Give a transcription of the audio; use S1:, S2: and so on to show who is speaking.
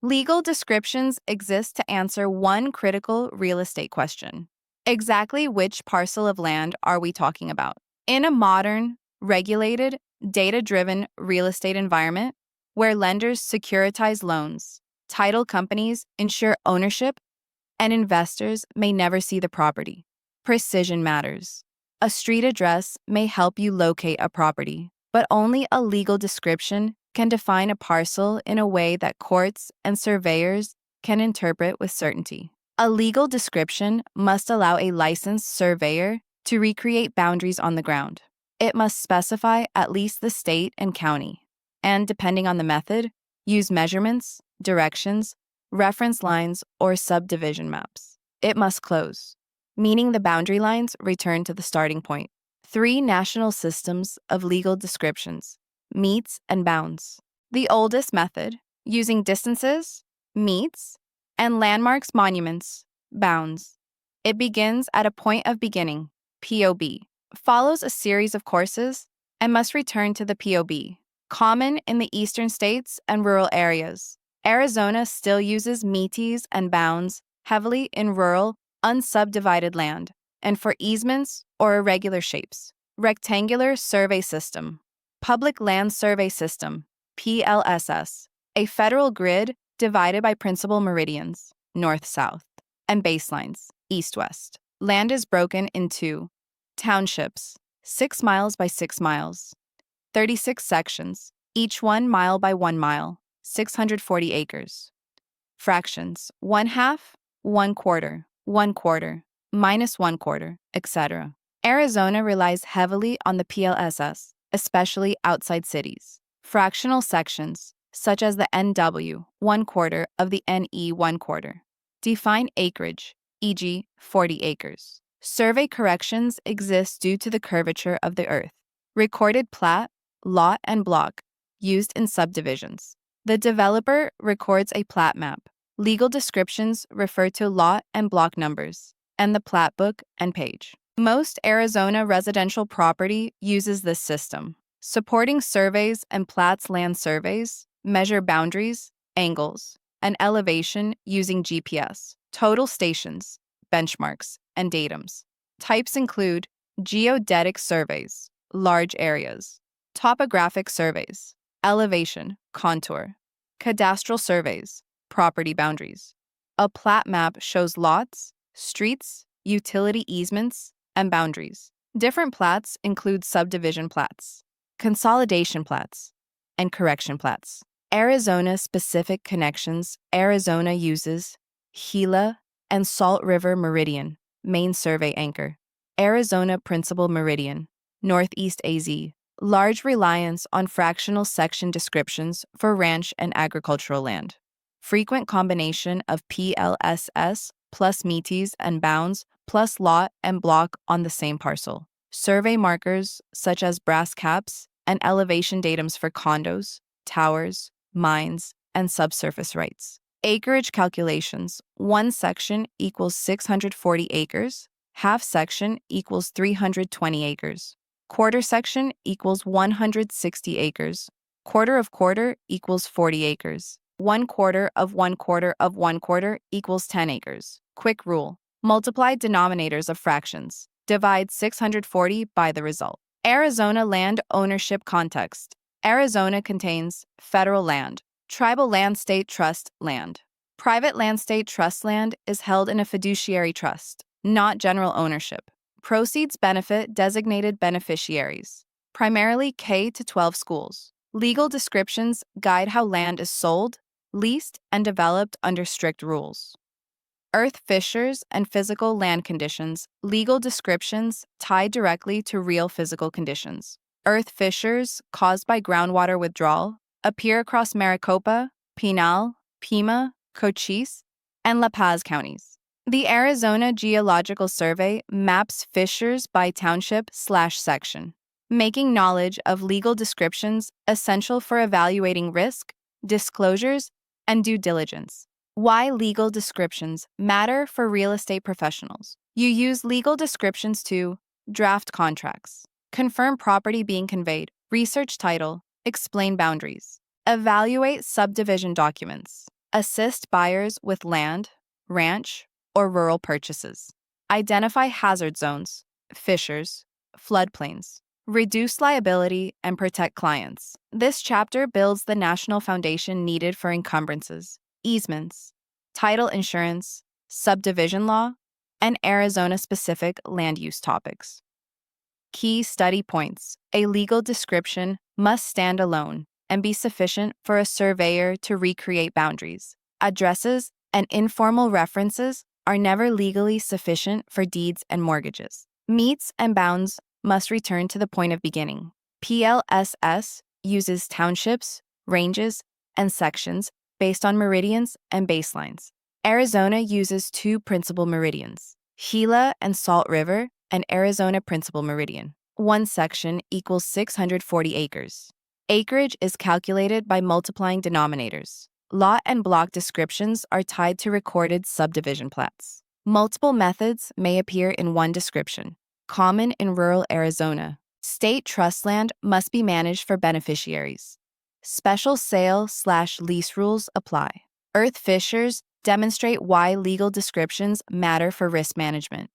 S1: Legal descriptions exist to answer one critical real estate question. Exactly which parcel of land are we talking about? In a modern, regulated, data-driven real estate environment where lenders securitize loans, title companies ensure ownership, and investors may never see the property, precision matters. A street address may help you locate a property, but only a legal description can define a parcel in a way that courts and surveyors can interpret with certainty. A legal description must allow a licensed surveyor to recreate boundaries on the ground. It must specify at least the state and county, and depending on the method, use measurements, directions, reference lines, or subdivision maps. It must close, meaning the boundary lines return to the starting point. 3 national systems of legal descriptions: meets and bounds. The oldest method, using distances, meets, and landmarks, monuments, bounds. It begins at a point of beginning, POB, follows a series of courses, and must return to the POB, common in the eastern states and rural areas. Arizona still uses meeties and bounds heavily in rural, unsubdivided land, and for easements or irregular shapes. Rectangular survey system, Public Land Survey System, PLSS, a federal grid divided by principal meridians, north-south, and baselines, east-west. Land is broken into townships, 6 miles by 6 miles, 36 sections, each 1 mile by 1 mile, 640 acres. Fractions, 1/2, 1/4, 1/4, minus 1/4, etc. Arizona relies heavily on the PLSS, especially outside cities. Fractional sections, such as the NW, 1/4 of the NE 1/4, define acreage, e.g., 40 acres. Survey corrections exist due to the curvature of the earth. Recorded plat, lot, and block, used in subdivisions. The developer records a plat map. Legal descriptions refer to lot and block numbers, and the plat book and page. Most Arizona residential property uses this system. Supporting surveys and plats land surveys measure boundaries, angles, and elevation using GPS, total stations, benchmarks, and datums. Types include geodetic surveys, large areas, topographic surveys, elevation, contour, cadastral surveys, property boundaries. A plat map shows lots, streets, utility easements, and boundaries. Different plats include subdivision plats, consolidation plats, and correction plats. Arizona-specific connections. Arizona uses Gila and Salt River Meridian, main survey anchor. Arizona Principal Meridian, Northeast AZ. Large reliance on fractional section descriptions for ranch and agricultural land. Frequent combination of PLSS plus meeties and bounds plus lot and block on the same parcel. Survey markers such as brass caps and elevation datums for condos, towers, mines, and subsurface rights. Acreage calculations. 1 section equals 640 acres, half section equals 320 acres. Quarter section equals 160 acres. Quarter of quarter equals 40 acres. 1/4 of 1/4 of 1/4 equals 10 acres. Quick rule. Multiply denominators of fractions. Divide 640 by the result. Arizona land ownership context. Arizona contains federal land, tribal land state trust land. Private land state trust land is held in a fiduciary trust, not general ownership. Proceeds benefit designated beneficiaries, primarily K-12 schools. Legal descriptions guide how land is sold, leased, and developed under strict rules. Earth fissures and physical land conditions. Legal descriptions tie directly to real physical conditions. Earth fissures caused by groundwater withdrawal appear across Maricopa, Pinal, Pima, Cochise, and La Paz counties. The Arizona Geological Survey maps fissures by township/section, making knowledge of legal descriptions essential for evaluating risk, disclosures, and due diligence. Why legal descriptions matter for real estate professionals. You use legal descriptions to draft contracts, confirm property being conveyed, research title, explain boundaries, evaluate subdivision documents, Assist buyers with land, ranch, or rural purchases. Identify hazard zones, fissures, floodplains. Reduce liability and protect clients. This chapter builds the national foundation needed for encumbrances, easements, title insurance, subdivision law, and Arizona-specific land use topics. Key study points. A legal description must stand alone and be sufficient for a surveyor to recreate boundaries. Addresses and informal references are never legally sufficient for deeds and mortgages. Meets and bounds must return to the point of beginning. PLSS uses townships, ranges, and sections based on meridians and baselines. Arizona uses two principal meridians, Gila and Salt River, and Arizona Principal Meridian. One section equals 640 acres. Acreage is calculated by multiplying denominators. Lot and block descriptions are tied to recorded subdivision plats. Multiple methods may appear in one description. Common in rural Arizona. State trust land must be managed for beneficiaries. Special sale/lease rules apply. Earth fissures demonstrate why legal descriptions matter for risk management.